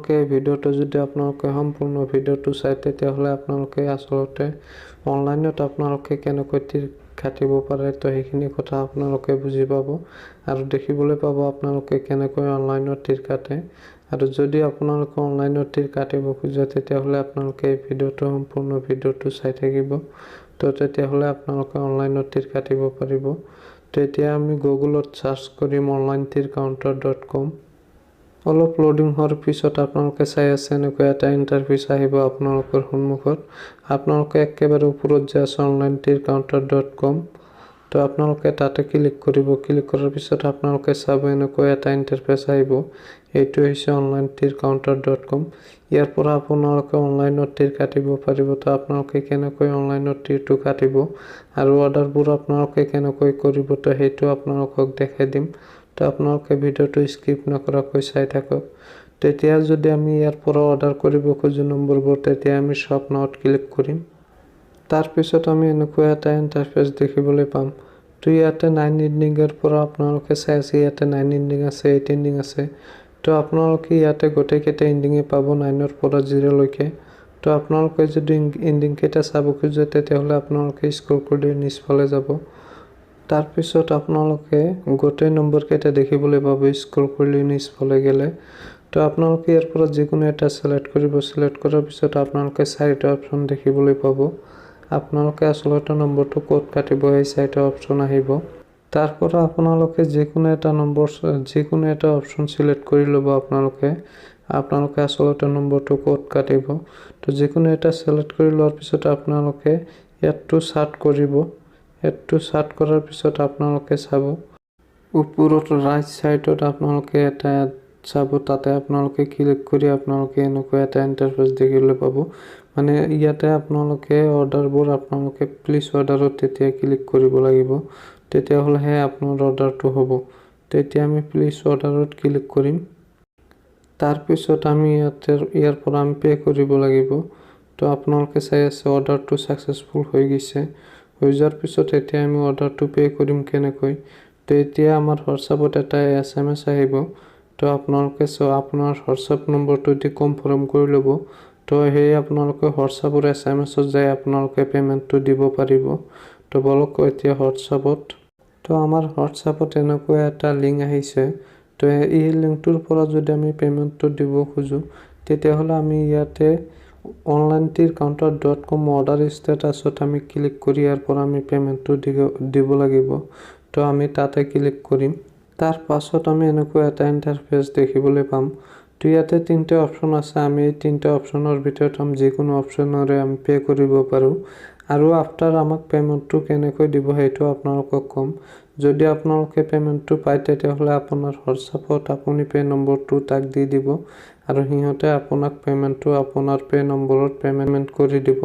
আপোনালোকে ভিডিঅ'টো যদি আপোনালোকে সম্পূৰ্ণ ভিডিঅ'টো চাই তেতিয়াহ'লে আপোনালোকে আচলতে অনলাইনত আপোনালোকে কেনেকৈ তীৰ কাটিব পাৰে তো সেইখিনি কথা আপোনালোকে বুজি পাব আৰু দেখিবলৈ পাব আপোনালোকে কেনেকৈ অনলাইনত তীৰ কাটে আৰু যদি আপোনালোকে অনলাইনত তীৰ কাটিব খোজে তেতিয়াহ'লে আপোনালোকে এই ভিডিঅ'টো সম্পূৰ্ণ ভিডিঅ'টো চাই থাকিব তো তেতিয়াহ'লে আপোনালোকে অনলাইনত তীৰ কাটিব পাৰিব। তো এতিয়া আমি গুগলত সাৰ্চ কৰিম onlinetircounter.com। অলপ লোডিং হোৱাৰ পিছত আপোনালোকে চাই আছে এনেকৈ এটা ইণ্টাৰফেচ আহিব আপোনালোকৰ সন্মুখত। আপোনালোকে একেবাৰে ওপৰত যে আছে onlinetircounter.com তো আপোনালোকে তাতে ক্লিক কৰিব। ক্লিক কৰাৰ পিছত আপোনালোকে চাব এনেকৈ এটা ইণ্টাৰফেচ আহিব। এইটো হৈছে onlinetircounter.com। ইয়াৰ পৰা আপোনালোকে অনলাইনত তীৰ কাটিব পাৰিব। তো আপোনালোকে কেনেকৈ অনলাইনত তীৰটো কাটিব আৰু অৰ্ডাৰবোৰ আপোনালোকে কেনেকৈ কৰিব তো সেইটো আপোনালোকক দেখাই দিম। তো আপোনালোকে ভিডিঅ'টো স্কিপ নকৰাকৈ চাই থাকক। তেতিয়া যদি আমি ইয়াৰ পৰা অৰ্ডাৰ কৰিব খোজো নম্বৰবোৰ তেতিয়া আমি শ্বপ নাওত ক্লিক কৰিম। তাৰপিছত আমি এনেকৈ এটা ইণ্টাৰফেচ দেখিবলৈ পাম। তো ইয়াতে 9 ইণ্ডিঙৰ পৰা আপোনালোকে চাই আছে ইয়াতে 9 ইণ্ডিং আছে 8 ইণ্ডিং আছে। তো আপোনালোকে ইয়াতে গোটেইকেইটা ইণ্ডিঙে পাব 9ৰ পৰা 0লৈকে। তো আপোনালোকে যদি ইণ্ডিং কেইটা চাব খোজে তেতিয়াহ'লে আপোনালোকে স্ক্ৰল কৰি নিচফালে যাব। তাৰপিছত আপোনালোকে গোটেই নম্বৰ কেইটা দেখিবলৈ পাব স্ক্ৰল কৰি নিচফালে গ'লে। তো আপোনালোকে ইয়াৰ পৰা যিকোনো এটা সিলেক্ট কৰিব। সিলেক্ট কৰাৰ পিছত আপোনালোকে 4টা অপচন দেখিবলৈ পাব। আপোনালোকে আচলতে নম্বৰটো ক'ত কাটিব এই 4টা অপচন আহিব। তাৰ পৰা আপোনালোকে যিকোনো এটা অপচন সিলেক্ট কৰি ল'ব। আপোনালোকে আচলতে নম্বৰটো ক'ত কাটিব। তো যিকোনো এটা সিলেক্ট কৰি লোৱাৰ পিছত আপোনালোকে ইয়াতটো চাৰ্ট কৰিব। এডটো চাৰ্ট কৰাৰ পিছত আপোনালোকে চাব ওপৰত ৰাইট সাইডত আপোনালোকে এটা এড চাব। তাতে আপোনালোকে ক্লিক কৰি আপোনালোকে এনেকৈ এটা ইণ্টাৰফেচ দেখিবলৈ পাব। মানে ইয়াতে আপোনালোকে অৰ্ডাৰবোৰ আপোনালোকে প্লিজ অৰ্ডাৰত তেতিয়া ক্লিক কৰিব লাগিব। তেতিয়াহ'লেহে আপোনাৰ অৰ্ডাৰটো হ'ব। তেতিয়া আমি প্লিজ অৰ্ডাৰত ক্লিক কৰিম। তাৰপিছত আমি ইয়াৰ পৰা আমি পে' কৰিব লাগিব। তো আপোনালোকে চাই আছে অৰ্ডাৰটো ছাকচেছফুল হৈ গৈছে। হৈ যোৱাৰ পিছত এতিয়া আমি অৰ্ডাৰটো পে' কৰিম কেনেকৈ। তো এতিয়া আমাৰ হোৱাটছআপত এটা SMS আহিব। তো আপোনালোকে আপোনাৰ হোৱাটছআপ নম্বৰটো দি কনফাৰ্ম কৰি ল'ব। তো সেই আপোনালোকে হোৱাটছআপৰ SMSত যাই আপোনালোকে পে'মেণ্টটো দিব পাৰিব। তো বলক এতিয়া হোৱাটছআপত। তো আমাৰ হোৱাটছআপত এনেকৈ এটা লিংক আহিছে। তো এই লিংকটোৰ পৰা যদি আমি পে'মেণ্টটো দিব খোজোঁ তেতিয়াহ'লে আমি ইয়াতে onlinetircounter.com অৰ্ডাৰ ষ্টেটাছত আমি ক্লিক কৰি ইয়াৰ পৰা আমি পে'মেণ্টটো দিব লাগিব। তো আমি তাতে ক্লিক কৰিম। তাৰ পাছত আমি এনেকৈ এটা ইণ্টাৰফেচ দেখিবলৈ পাম। তো ইয়াতে 3টা অপচন আছে। আমি এই 3টা অপচনৰ ভিতৰত যিকোনো অপচনৰে আমি পে' কৰিব পাৰোঁ। আৰু আফটাৰ আমাক পে'মেণ্টটো কেনেকৈ দিব সেইটো আপোনালোকক ক'ম। যদি আপোনালোকে পে'মেণ্টটো পায় তেতিয়াহ'লে আপোনাৰ হোৱাটছআপত আপুনি পে' নম্বৰটো তাক দি দিব আৰু সিহঁতে আপোনাক পে'মেণ্টটো আপোনাৰ পে' নম্বৰত পে'মেণ্ট কৰি দিব।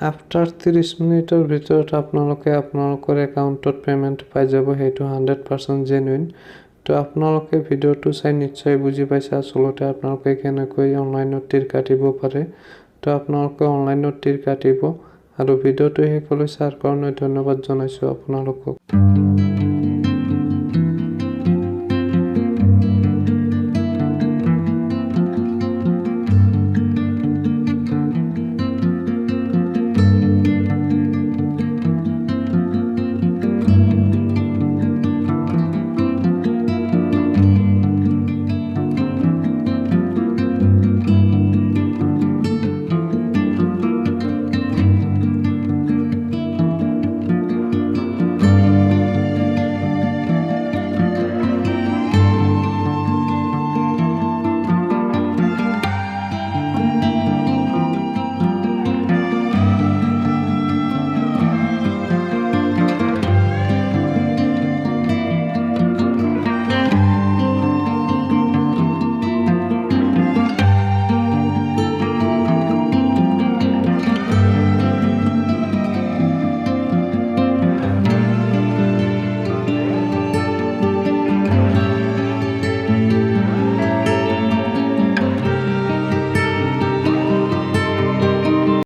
আফটাৰ 30 মিনিটৰ ভিতৰত আপোনালোকে আপোনালোকৰ একাউণ্টত পে'মেণ্ট পাই যাব। সেইটো 100% জেনুইন। তো আপোনালোকে ভিডিঅ'টো চাই নিশ্চয় বুজি পাইছে আচলতে আপোনালোকে কেনেকৈ অনলাইনত তীৰ কাটিব পাৰে। তো আপোনালোকে অনলাইনত তীৰ কাটিব আৰু ভিডিঅ'টো শেষলৈ চোৱাৰ কাৰণে ধন্যবাদ জনাইছোঁ আপোনালোকক।